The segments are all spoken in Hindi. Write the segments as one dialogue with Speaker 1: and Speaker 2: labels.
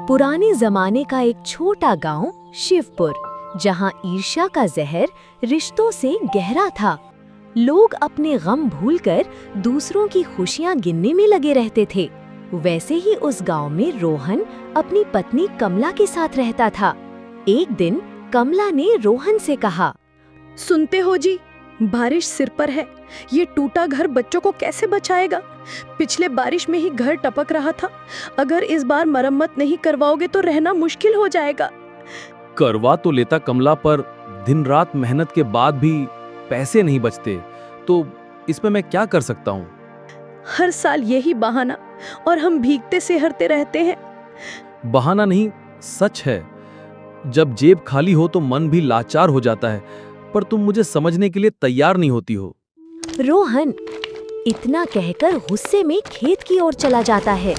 Speaker 1: पुराने जमाने का एक छोटा गांव शिवपुर, जहां ईर्ष्या का जहर रिश्तों से गहरा था। लोग अपने गम भूलकर दूसरों की खुशियां गिनने में लगे रहते थे। वैसे ही उस गांव में रोहन अपनी पत्नी कमला के साथ रहता था। एक दिन कमला ने रोहन से कहा,
Speaker 2: सुनते हो जी, बारिश सिर पर है। ये टूटा घर बच्चों को कैसे बचाएगा? पिछले बारिश में ही घर टपक रहा था। अगर इस बार मरम्मत नहीं करवाओगे तो रहना मुश्किल हो जाएगा।
Speaker 3: करवा तो लेता कमला, पर दिन रात मेहनत के बाद भी पैसे नहीं बचते, तो इसमें मैं क्या कर सकता हूँ?
Speaker 2: हर साल यही बहाना, और हम भीगते सिहरते रहते हैं।
Speaker 3: बहाना नहीं, सच है। जब जेब खाली हो तो मन भी लाचार हो जाता है, पर तुम मुझे समझने के लिए तैयार नहीं होती हो।
Speaker 1: रोहन इतना कहकर गुस्से में खेत की ओर चला जाता है।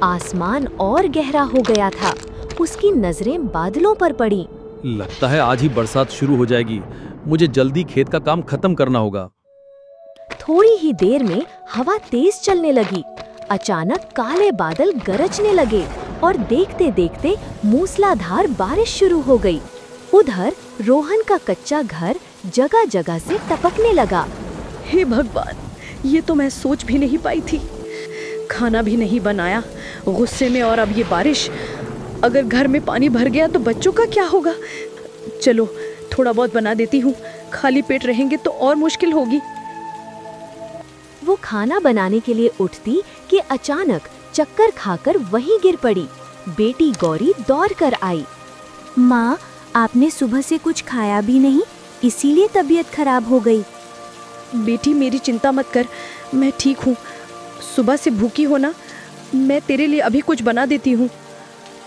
Speaker 1: आसमान और गहरा हो गया था। उसकी नजरें बादलों पर पड़ी।
Speaker 3: लगता है आज ही बरसात शुरू हो जाएगी। मुझे जल्दी खेत का काम खत्म करना होगा।
Speaker 1: थोड़ी ही देर में हवा तेज चलने लगी। अचानक काले बादल गरजने लगे और देखते देखते मूसलाधार बारिश शुरू हो गई। उधर रोहन का कच्चा घर जगह जगह से टपकने लगा।
Speaker 2: हे भगवान, ये तो मैं सोच भी नहीं पाई थी। खाना भी नहीं बनाया, गुस्से में, और अब ये बारिश। अगर घर में पानी भर गया तो बच्चों का क्या होगा? चलो थोड़ा बहुत बना देती हूँ, खाली पेट रहेंगे तो और मुश्किल होगी।
Speaker 1: वो खाना बनाने के लिए उठती कि अचानक चक्कर खाकर वहीं गिर पड़ी। बेटी गौरी दौड़ कर आई।
Speaker 4: माँ, आपने सुबह से कुछ खाया भी नहीं, इसीलिए तबीयत खराब हो गई।
Speaker 2: बेटी मेरी चिंता मत कर, मैं ठीक हूँ। सुबह से भूखी हो ना, मैं तेरे लिए अभी कुछ बना देती हूँ।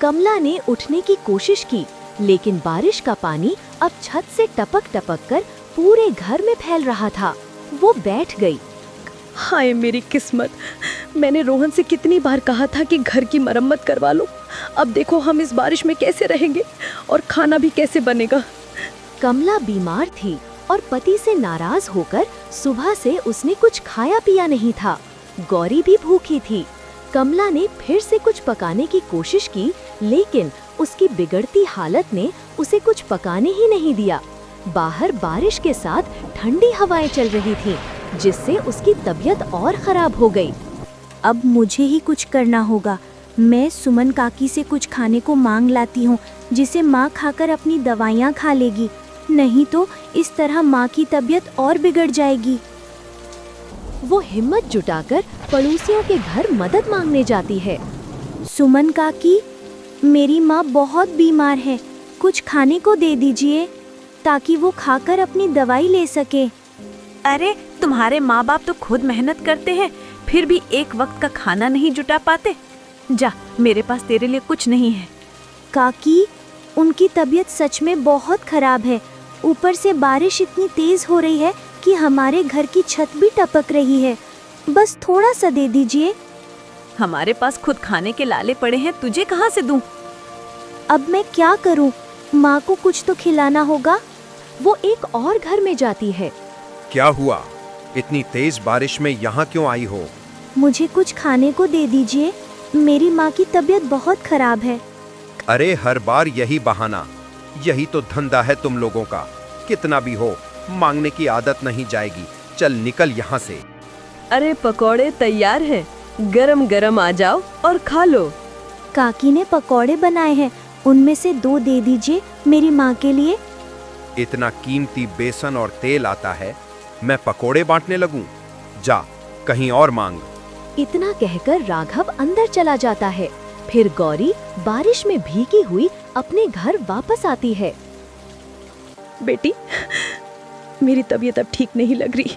Speaker 1: कमला ने उठने की कोशिश की, लेकिन बारिश का पानी अब छत से टपक टपक कर पूरे घर में फैल रहा था। वो बैठ गई।
Speaker 2: हाय मेरी किस्मत, मैंने रोहन से कितनी बार कहा था कि घर की मरम्मत करवा लो। अब देखो हम इस बारिश में कैसे रहेंगे और खाना भी कैसे बनेगा।
Speaker 1: कमला बीमार थी और पति से नाराज होकर सुबह से उसने कुछ खाया पिया नहीं था। गौरी भी भूखी थी। कमला ने फिर से कुछ पकाने की कोशिश की, लेकिन उसकी बिगड़ती हालत ने उसे कुछ पकाने ही नहीं दिया। बाहर बारिश के साथ ठंडी हवाएं चल रही थीं, जिससे उसकी तबीयत और खराब हो गई।
Speaker 4: अब मुझे ही कुछ करना होगा। मैं सुमन काकी से कुछ खाने को मांग लाती हूँ, जिसे माँ खाकर अपनी दवाइयाँ खा लेगी। नहीं तो इस तरह माँ की तबीयत और बिगड़ जाएगी।
Speaker 1: वो हिम्मत जुटाकर पड़ोसियों के घर मदद मांगने जाती है।
Speaker 4: सुमन काकी, मेरी माँ बहुत बीमार है, कुछ खाने को दे दीजिए ताकि वो खाकर अपनी दवाई ले सके।
Speaker 5: अरे तुम्हारे माँ बाप तो खुद मेहनत करते हैं, फिर भी एक वक्त का खाना नहीं जुटा पाते। जा, मेरे पास तेरे लिए कुछ नहीं है।
Speaker 4: काकी, उनकी तबीयत सच में बहुत खराब है। ऊपर से बारिश इतनी तेज हो रही है कि हमारे घर की छत भी टपक रही है। बस थोड़ा सा दे दीजिए।
Speaker 5: हमारे पास खुद खाने के लाले पड़े हैं, तुझे कहाँ से दूं?
Speaker 4: अब मैं क्या करूं? माँ को कुछ तो खिलाना होगा।
Speaker 1: वो एक और घर में जाती है।
Speaker 6: क्या हुआ? इतनी तेज बारिश में यहाँ क्यों आई हो?
Speaker 4: मुझे कुछ खाने को दे दीजिए, मेरी माँ की तबीयत बहुत खराब है।
Speaker 6: अरे हर बार यही बहाना, यही तो धंधा है तुम लोगों का। कितना भी हो, मांगने की आदत नहीं जाएगी। चल निकल यहाँ से।
Speaker 2: अरे पकौड़े तैयार हैं, गरम गरम आ जाओ और खा लो।
Speaker 4: काकी ने पकौड़े बनाए हैं, उनमें से 2 दे दीजिए मेरी माँ के लिए।
Speaker 6: इतना कीमती बेसन और तेल आता है, मैं पकोड़े बांटने लगूं? जा कहीं और मांग।
Speaker 1: इतना कहकर राघव अंदर चला जाता है। फिर गौरी बारिश में भीगी हुई अपने घर वापस आती है।
Speaker 2: बेटी, मेरी तबीयत अब ठीक नहीं लग रही।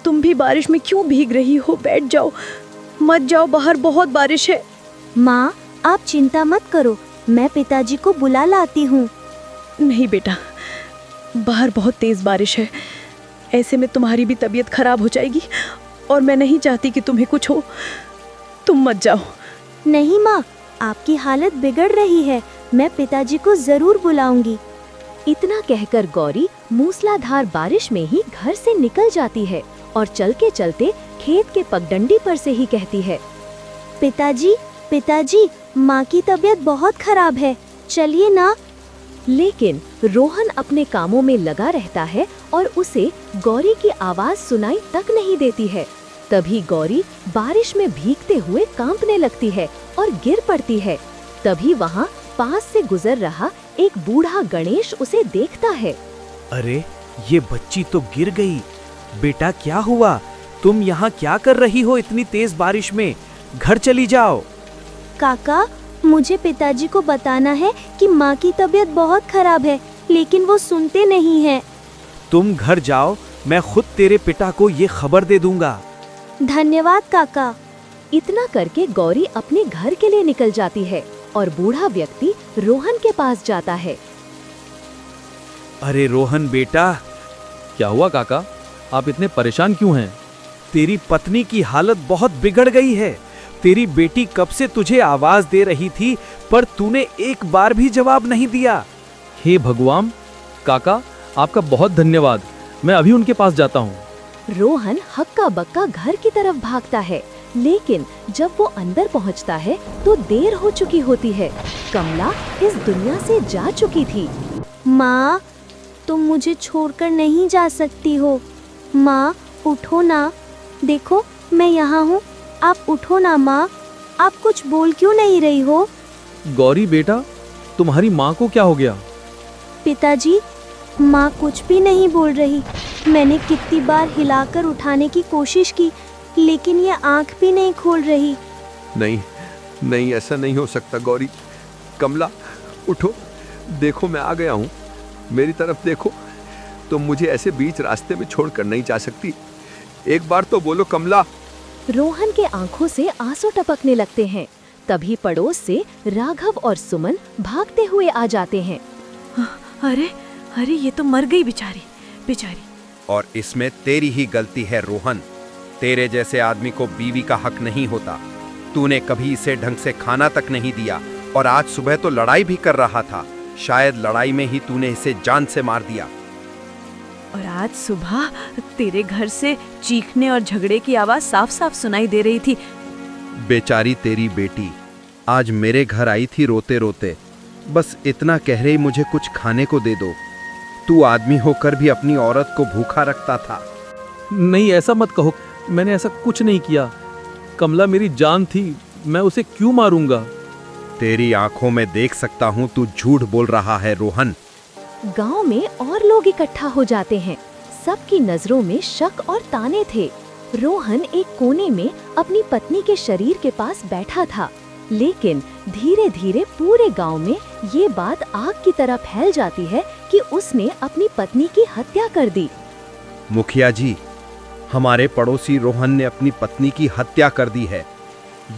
Speaker 2: तुम भी बारिश में क्यों भीग रही हो? बैठ जाओ, मत जाओ, बाहर बहुत बारिश है।
Speaker 4: माँ, आप चिंता मत करो, मैं पिताजी को बुला लाती हूँ।
Speaker 2: नहीं बेटा, बाहर बहुत तेज बारिश है। ऐसे में तुम्हारी भी तबीयत खराब हो जाएगी, और मैं नहीं चाहती कि तुम्हें कुछ हो। तुम मत जाओ।
Speaker 4: नहीं माँ, आपकी हालत बिगड़ रही है, मैं पिताजी को जरूर बुलाऊंगी।
Speaker 1: इतना कहकर गौरी मूसलाधार बारिश में ही घर से निकल जाती है और चलते चलते खेत के पगडंडी पर से ही कहती है,
Speaker 4: पिताजी, पिताजी, माँ की तबीयत बहुत खराब है, चलिए ना।
Speaker 1: लेकिन रोहन अपने कामों में लगा रहता है और उसे गौरी की आवाज सुनाई तक नहीं देती है। तभी गौरी बारिश में भीगते हुए कांपने लगती है और गिर पड़ती है। तभी वहाँ पास से गुजर रहा एक बूढ़ा गणेश उसे देखता है।
Speaker 7: अरे, ये बच्ची तो गिर गई। बेटा, क्या हुआ? तुम यहाँ क्या कर रही हो इतनी तेज बारिश में? घर चली जाओ।
Speaker 4: काका, मुझे पिताजी को बताना है कि माँ की तबीयत बहुत खराब है, लेकिन वो सुनते नहीं हैं।
Speaker 7: तुम घर जाओ, मैं खुद तेरे पिता को ये खबर दे दूंगा।
Speaker 4: धन्यवाद काका।
Speaker 1: इतना करके गौरी अपने घर के लिए निकल जाती है और बूढ़ा व्यक्ति रोहन के पास जाता है।
Speaker 7: अरे रोहन बेटा,
Speaker 3: क्या हुआ काका? आप इतने परेशान क्यों हैं?
Speaker 7: तेरी पत्नी की हालत बहुत बिगड़ गई है। तेरी बेटी कब से तुझे आवाज दे रही थी, पर तूने एक बार भी जवाब नहीं दिया।
Speaker 3: हे भगवान! काका, आपका बहुत धन्यवाद। मैं अभी उनके पास जाता हूँ।
Speaker 1: रोहन हक्का बक्का घर की तरफ भागता है, लेकिन जब वो अंदर पहुंचता है तो देर हो चुकी होती है। कमला इस दुनिया से जा चुकी थी।
Speaker 4: माँ, तुम मुझे छोड़कर नहीं जा सकती हो। माँ, उठो ना। देखो, मैं यहाँ हूँ, आप उठो ना माँ। आप कुछ बोल क्यों नहीं रही हो?
Speaker 3: गौरी बेटा, तुम्हारी माँ को क्या हो गया?
Speaker 4: पिताजी, माँ कुछ भी नहीं बोल रही। मैंने कितनी बार हिलाकर उठाने की कोशिश की, लेकिन ये आंख भी नहीं खोल रही।
Speaker 6: नहीं नहीं, ऐसा नहीं हो सकता गौरी। कमला, उठो, देखो मैं आ गया हूँ। मेरी तरफ देखो। तुम मुझे ऐसे बीच रास्ते में छोड़कर नहीं जा सकती। एक बार तो बोलो कमला।
Speaker 1: रोहन के आंखों से आंसू टपकने लगते हैं। तभी पड़ोस से राघव और सुमन भागते हुए आ जाते हैं।
Speaker 5: अरे अरे, ये तो मर गई बेचारी।
Speaker 6: और इसमें तेरी ही गलती है रोहन। तेरे जैसे आदमी को बीवी का हक नहीं होता। तूने कभी इसे ढंग से खाना तक नहीं दिया और आज सुबह तो लड़ाई भी कर रहा था। शायद लड़ाई में ही तूने इसे जान से मार दिया।
Speaker 5: और आज सुबह तेरे घर से चीखने और झगड़े की आवाज साफ साफ सुनाई दे रही थी।
Speaker 6: बेचारी तेरी बेटी आज मेरे घर आई थी रोते रोते। बस इतना कह रही मुझे कुछ खाने को दे दो। तू आदमी होकर भी अपनी औरत को भूखा रखता था।
Speaker 3: नहीं, ऐसा मत कहो। मैंने ऐसा कुछ नहीं किया। कमला मेरी जान थी, मैं उसे क्यों मारूंगा?
Speaker 6: तेरी आंखों में देख सकता हूँ तू झूठ बोल रहा है रोहन।
Speaker 1: गांव में और लोग इकट्ठा हो जाते हैं। सबकी नजरों में शक और ताने थे। रोहन एक कोने में अपनी पत्नी के शरीर के पास बैठा था, लेकिन धीरे धीरे पूरे गांव में ये बात आग की तरह फैल जाती है कि उसने अपनी पत्नी की हत्या कर दी।
Speaker 6: मुखिया जी, हमारे पड़ोसी रोहन ने अपनी पत्नी की हत्या कर दी है।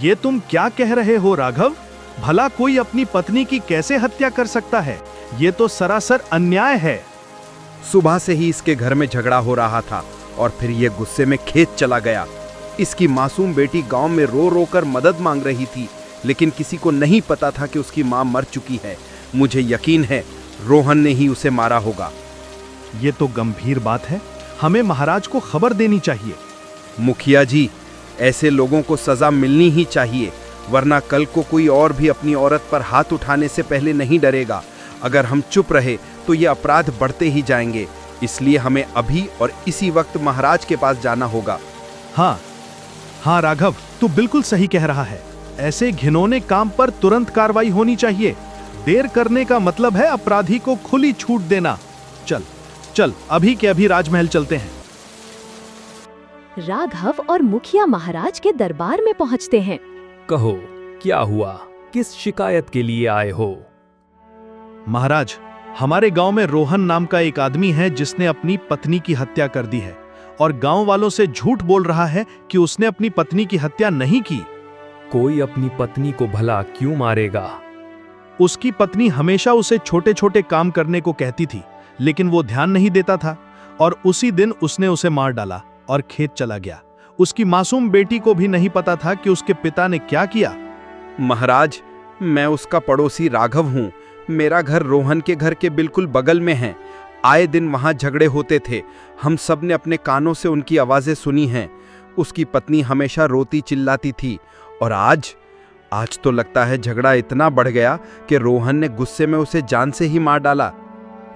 Speaker 8: ये तुम क्या कह रहे हो राघव? भला कोई अपनी पत्नी की कैसे हत्या कर सकता है? ये तो सरासर अन्याय है।
Speaker 6: सुबह से ही इसके घर में झगड़ा हो रहा था और फिर ये गुस्से में खेत चला गया। इसकी मासूम बेटी गांव में रो रो कर मदद मांग रही थी, लेकिन किसी को नहीं पता था कि उसकी मां मर चुकी है। मुझे यकीन है रोहन ने ही उसे मारा होगा।
Speaker 8: ये तो गंभीर बात है। हमें महाराज को खबर देनी चाहिए।
Speaker 6: मुखिया जी, ऐसे लोगों को सजा मिलनी ही चाहिए, वरना कल को कोई और भी अपनी औरत पर हाथ उठाने से पहले नहीं डरेगा। अगर हम चुप रहे तो ये अपराध बढ़ते ही जाएंगे। इसलिए हमें अभी और इसी वक्त महाराज के पास जाना होगा।
Speaker 8: हाँ राघव, तू बिल्कुल सही कह रहा है। ऐसे घिनौने काम पर तुरंत कार्रवाई होनी चाहिए। देर करने का मतलब है अपराधी को खुली छूट देना। चल अभी के अभी राजमहल चलते हैं।
Speaker 1: राघव और मुखिया महाराज के दरबार में पहुंचते हैं।
Speaker 7: कहो, क्या हुआ? किस शिकायत के लिए आए हो?
Speaker 8: महाराज, हमारे गांव में रोहन नाम का एक आदमी है जिसने अपनी पत्नी की हत्या कर दी है और गांव वालों से झूठ बोल रहा है कि उसने अपनी पत्नी की हत्या नहीं की।
Speaker 7: कोई अपनी पत्नी को भला क्यों मारेगा?
Speaker 8: उसकी पत्नी हमेशा उसे छोटे छोटे काम करने को कहती थी, लेकिन वो ध्यान नहीं देता था और उसी दिन उसने उसे मार डाला और खेत चला गया। उसकी मासूम बेटी को भी नहीं पता था कि उसके पिता ने क्या किया।
Speaker 6: महाराज, मैं उसका पड़ोसी राघव हूँ। मेरा घर रोहन के घर के बिल्कुल बगल में है। आए दिन वहां झगड़े होते थे। हम सब ने अपने कानों से उनकी आवाजें सुनी हैं। उसकी पत्नी हमेशा रोती चिल्लाती थी और आज तो लगता है झगड़ा इतना बढ़ गया कि रोहन ने गुस्से में उसे जान से ही मार डाला।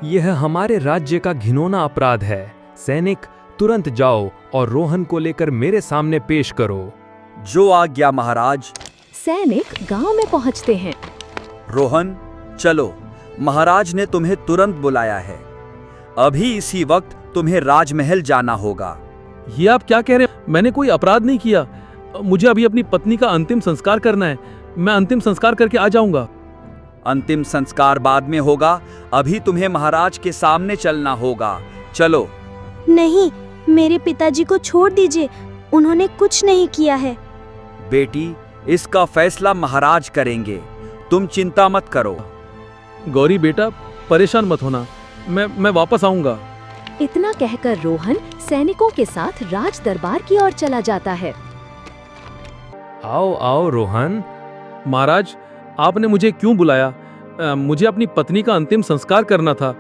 Speaker 3: यह हमारे राज्य का घिनौना अपराध है। सैनिक, तुरंत जाओ और रोहन को लेकर मेरे सामने पेश करो।
Speaker 9: जो आज्ञा महाराज।
Speaker 1: सैनिक गांव में पहुंचते हैं।
Speaker 9: रोहन, चलो, महाराज ने तुम्हें तुरंत बुलाया है। अभी इसी वक्त तुम्हें राजमहल जाना होगा।
Speaker 3: ये आप क्या कह रहे हैं? मैंने कोई अपराध नहीं किया। मुझे अभी अपनी पत्नी का अंतिम संस्कार करना है। मैं अंतिम संस्कार करके आ जाऊंगा।
Speaker 9: अंतिम संस्कार बाद में होगा, अभी तुम्हें महाराज के सामने चलना होगा। चलो।
Speaker 4: नहीं, मेरे पिताजी को छोड़ दीजिए, उन्होंने कुछ नहीं किया है।
Speaker 9: बेटी, इसका फैसला महाराज करेंगे, तुम चिंता मत करो।
Speaker 3: गौरी बेटा, परेशान मत होना, मैं वापस आऊंगा।
Speaker 1: इतना कहकर रोहन सैनिकों के साथ राज दरबार की ओर चला जाता है।
Speaker 3: आओ आओ रोहन। महाराज, आपने मुझे क्यों बुलाया? मुझे अपनी पत्नी का अंतिम संस्कार करना था।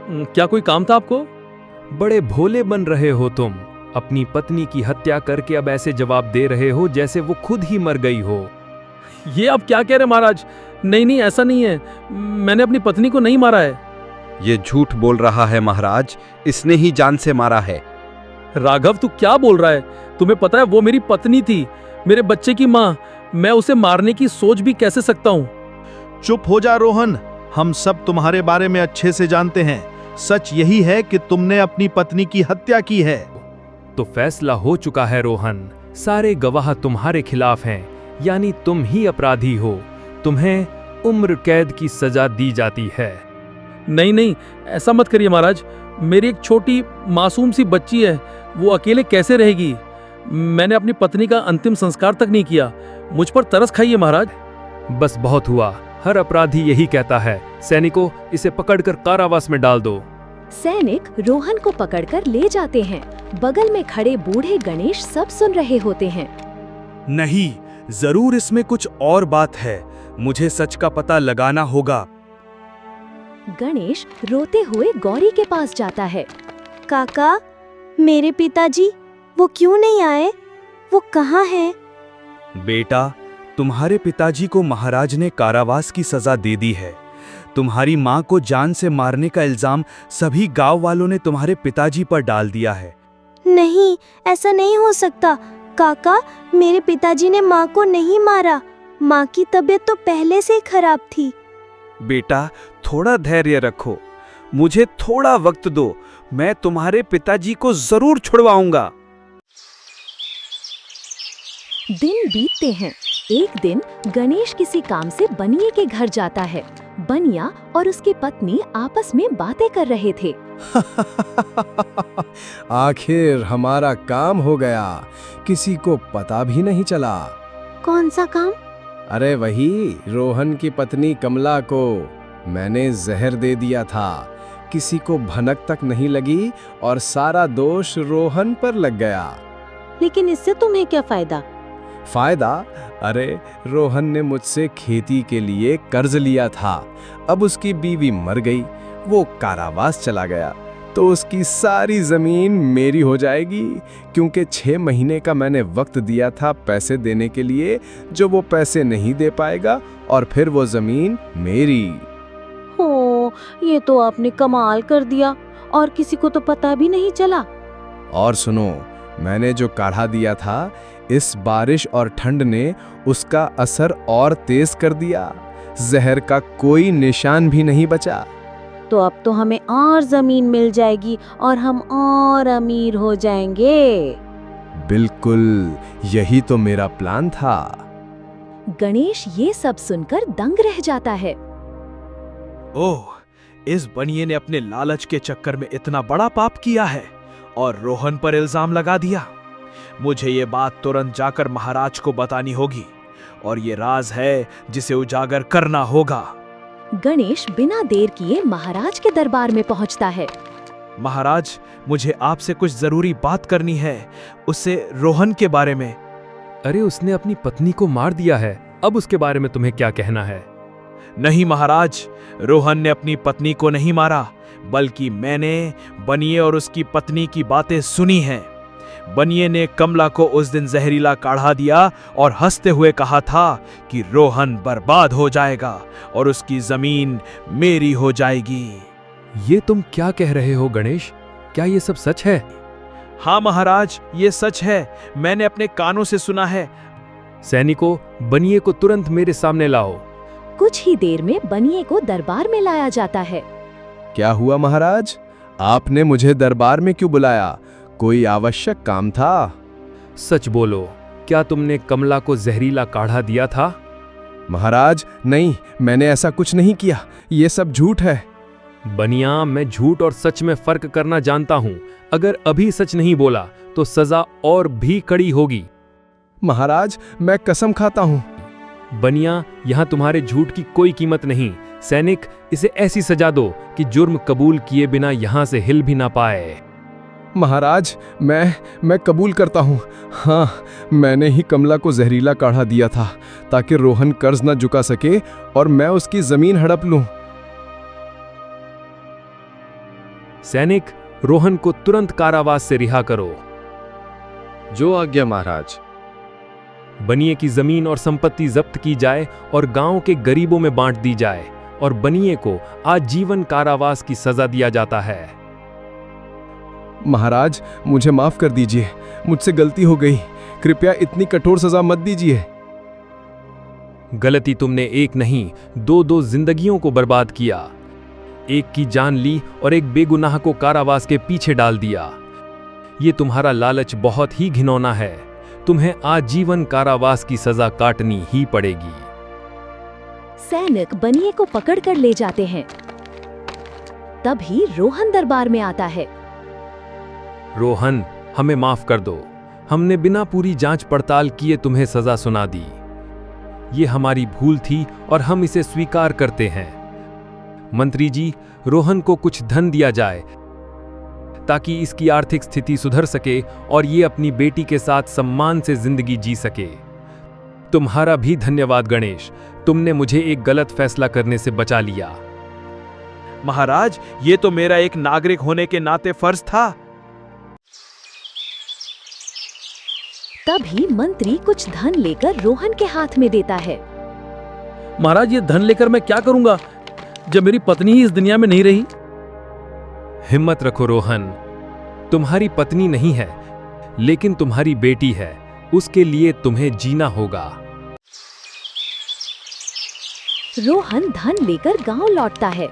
Speaker 3: क्या कोई काम था आपको? बड़े भोले बन रहे हो तुम। अपनी पत्नी की हत्या करके अब ऐसे जवाब दे रहे हो जैसे वो खुद ही मर गई हो। ये आप क्या कह रहे महाराज? नहीं, ऐसा नहीं है। मैंने अपनी पत्नी को नहीं मारा है।
Speaker 6: ये झूठ बोल रहा है महाराज, इसने ही जान से मारा है।
Speaker 3: राघव, तू क्या बोल रहा है? तुम्हें पता है वो मेरी पत्नी थी, मेरे बच्चे की माँ। मैं उसे मारने की सोच भी कैसे सकता हूँ?
Speaker 8: चुप हो जा रोहन, हम सब तुम्हारे बारे में अच्छे से जानते हैं। सच यही है कि तुमने अपनी पत्नी की हत्या की है।
Speaker 3: तो फैसला हो चुका है रोहन। सारे गवाह तुम्हारे खिलाफ हैं, यानी तुम ही अपराधी हो। तुम्हें उम्र कैद की सजा दी जाती है। नहीं, ऐसा मत करिए महाराज। मेरी एक छोटी मासूम सी बच्ची है, वो अकेले कैसे रहेगी? मैंने अपनी पत्नी का अंतिम संस्कार तक नहीं किया। मुझ पर तरस खाइए महाराज। बस बहुत हुआ। हर अपराधी यही कहता है। सैनिकों, इसे पकड़कर कारावास में डाल दो।
Speaker 1: सैनिक रोहन को पकड़कर ले जाते हैं। बगल में खड़े बूढ़े गणेश सब सुन रहे होते हैं।
Speaker 7: नहीं, जरूर इसमें कुछ और बात है। मुझे सच का पता लगाना होगा।
Speaker 1: गणेश रोते हुए गौरी के पास जाता है।
Speaker 4: काका, मेरे पिताजी, वो क्यों नहीं आए? वो कहाँ हैं?
Speaker 7: बेटा, तुम्हारे पिताजी को महाराज ने कारावास की सजा दे दी है। तुम्हारी माँ को जान से मारने का इल्जाम सभी गांव वालों ने तुम्हारे पिताजी पर डाल दिया है।
Speaker 4: नहीं, ऐसा नहीं हो सकता। काका, मेरे पिताजी ने माँ को नहीं मारा। माँ की तबीयत तो पहले से ही खराब थी।
Speaker 7: बेटा, थोड़ा धैर्य रखो, मुझे थोड़ा वक्त दो। मैं तुम्हारे पिताजी को जरूर छुड़वाऊंगा।
Speaker 1: दिन बीतते हैं। एक दिन गणेश किसी काम से बनिए के घर जाता है। बनिया और उसकी पत्नी आपस में बातें कर रहे थे।
Speaker 10: आखिर हमारा काम हो गया, किसी को पता भी नहीं चला।
Speaker 4: कौन सा काम?
Speaker 10: अरे वही, रोहन की पत्नी कमला को मैंने जहर दे दिया था। किसी को भनक तक नहीं लगी और सारा दोष रोहन पर लग गया।
Speaker 2: लेकिन इससे तुम्हें क्या फायदा?
Speaker 10: फायदा? अरे रोहन ने मुझसे खेती के लिए कर्ज लिया था। अब उसकी बीवी मर गई, वो कारावास चला गया, तो उसकी सारी जमीन मेरी हो जाएगी, क्योंकि 6 महीने का मैंने वक्त दिया था पैसे देने के लिए, जो वो पैसे नहीं दे पाएगा और फिर वो जमीन मेरी।
Speaker 2: हो, ये तो आपने कमाल कर दिया और किसी को तो पता भी नहीं चला।
Speaker 10: और सुनो, मैंने जो काढ़ा दिया था, इस बारिश और ठंड ने उसका असर और तेज कर दिया। जहर का कोई निशान भी नहीं बचा।
Speaker 2: तो अब तो हमें और जमीन मिल जाएगी और हम और अमीर हो जाएंगे।
Speaker 10: बिल्कुल, यही तो मेरा प्लान था।
Speaker 1: गणेश ये सब सुनकर दंग रह जाता है।
Speaker 7: ओह, इस बनिए ने अपने लालच के चक्कर में इतना बड़ा पाप किया है और रोहन पर इल्जाम लगा दिया। मुझे ये बात तुरंत जाकर महाराज को बतानी होगी और ये राज है जिसे उजागर करना होगा।
Speaker 1: गणेश बिना देर किए महाराज के दरबार में पहुंचता है।
Speaker 7: महाराज, मुझे आपसे कुछ जरूरी बात करनी है, उससे रोहन के बारे में।
Speaker 3: अरे, उसने अपनी पत्नी को मार दिया है, अब उसके बारे में तुम्हें क्या कहना है?
Speaker 7: नहीं महाराज, रोहन ने अपनी पत्नी को नहीं मारा, बल्कि मैंने बनिए और उसकी पत्नी की बातें सुनी हैं। बनिए ने कमला को उस दिन जहरीला काढ़ा दिया और हंसते हुए कहा था कि रोहन बर्बाद हो जाएगा और उसकी जमीन मेरी हो जाएगी।
Speaker 3: ये तुम क्या कह रहे हो गणेश? क्या ये सब सच है?
Speaker 7: हाँ महाराज, ये सच है। मैंने अपने कानों से सुना है।
Speaker 3: सैनिकों, बनिए को तुरंत मेरे सामने लाओ।
Speaker 1: कुछ ही देर में बनिए को दरबार में लाया जाता है।
Speaker 10: क्या हुआ महाराज? आपने मुझे दरबार में क्यों बुलाया? कोई आवश्यक काम था?
Speaker 3: सच बोलो, क्या तुमने कमला को जहरीला काढ़ा दिया था?
Speaker 10: महाराज नहीं, मैंने ऐसा कुछ नहीं किया। ये सब झूठ है।
Speaker 3: बनिया, मैं झूठ और सच में फर्क करना जानता हूं। अगर अभी सच नहीं बोला तो सजा और भी कड़ी होगी।
Speaker 10: महाराज, मैं कसम खाता हूं।
Speaker 3: बनिया, यहां तुम्हारे झूठ की कोई कीमत नहीं। सैनिक, इसे ऐसी सजा दो कि जुर्म कबूल किए बिना यहां से हिल भी ना पाए।
Speaker 10: महाराज, मैं कबूल करता हूं। हाँ, मैंने ही कमला को जहरीला काढ़ा दिया था ताकि रोहन कर्ज न चुका सके और मैं उसकी जमीन हड़प लूं।
Speaker 3: सैनिक, रोहन को तुरंत कारावास से रिहा करो।
Speaker 10: जो आज्ञा महाराज।
Speaker 3: बनिए की जमीन और संपत्ति जब्त की जाए और गांव के गरीबों में बांट दी जाए और बनिए को आजीवन कारावास की सजा दिया जाता है।
Speaker 10: महाराज, मुझे माफ कर दीजिए। मुझसे गलती हो गई। कृपया इतनी कठोर सजा मत दीजिए।
Speaker 3: गलती तुमने एक नहीं, दो जिंदगियों को बर्बाद किया। एक की जान ली और एक बेगुनाह को कारावास के पीछे डाल दिया। ये तुम्हारा लालच बहुत ही घिनौना है। तुम्हें आजीवन कारावास की सजा काटनी ही पड़ेगी।
Speaker 1: सैनिक बनिए को पकड़कर ले जाते हैं। तभी रोहन दरबार में आता है।
Speaker 3: रोहन, हमें माफ कर दो। हमने बिना पूरी जांच पड़ताल किए तुम्हें सजा सुना दी। ये हमारी भूल थी और हम इसे स्वीकार करते हैं। मंत्री जी, रोहन को कुछ धन दिया जाए ताकि इसकी आर्थिक स्थिति सुधर सके और ये अपनी बेटी के साथ सम्मान से जिंदगी जी सके। तुम्हारा भी धन्यवाद गणेश, तुमने मुझे एक गलत फैसला करने से बचा लिया।
Speaker 7: महाराज, ये तो मेरा एक नागरिक होने के नाते फर्ज था।
Speaker 1: तभी मंत्री कुछ धन लेकर रोहन के हाथ में देता है।
Speaker 11: महाराज, ये धन लेकर मैं क्या करूंगा जब मेरी पत्नी ही इस दुनिया में नहीं रही?
Speaker 3: हिम्मत रखो रोहन, तुम्हारी पत्नी नहीं है लेकिन तुम्हारी बेटी है। उसके लिए तुम्हें जीना होगा।
Speaker 1: रोहन धन लेकर गांव लौटता है।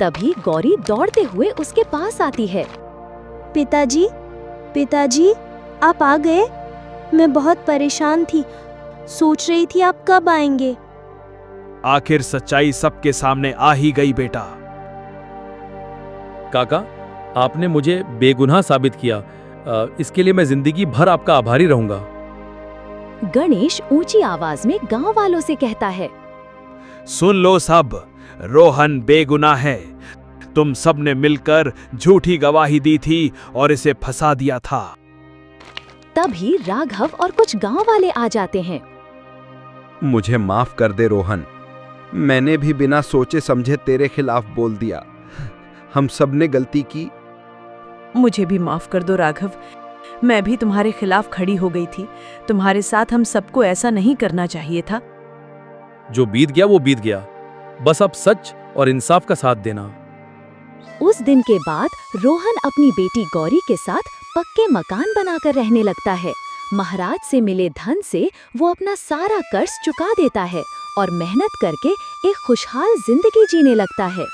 Speaker 1: तभी गौरी दौड़ते हुए उसके पास आती है।
Speaker 4: पिताजी, पिताजी, आप आ गए? मैं बहुत परेशान थी। सोच रही थी आप कब आएंगे।
Speaker 7: आखिर सच्चाई सबके सामने आ ही गई बेटा।
Speaker 11: काका, आपने मुझे बेगुनाह साबित किया। इसके लिए मैं जिंदगी भर आपका आभारी रहूंगा।
Speaker 1: गणेश ऊंची आवाज में गांव वालों से कहता है।
Speaker 7: सुन लो सब, रोहन बेगुनाह है। तुम सब ने मिलकर झूठी गवाही दी थी और इसे फंसा दिया था।
Speaker 1: तभी राघव और कुछ गांव वाले आ जाते हैं।
Speaker 6: मुझे माफ कर दे रोहन, मैंने भी बिना सोचे समझे तेरे खिलाफ बोल दिया। हम सब ने गलती की।
Speaker 5: मुझे भी माफ कर दो राघव, मैं भी तुम्हारे खिलाफ खड़ी हो गई थी। तुम्हारे साथ हम सबको ऐसा नहीं करना चाहिए था।
Speaker 11: जो बीत गया वो बीत गया। बस अब सच और इंसाफ का साथ देना।
Speaker 1: उस दिन के बाद रोहन अपनी बेटी गौरी के साथ पक्के मकान बनाकर रहने लगता है। महाराज से मिले धन से वो अपना सारा कर्ज चुका देता है और मेहनत करके एक खुशहाल जिंदगी जीने लगता है।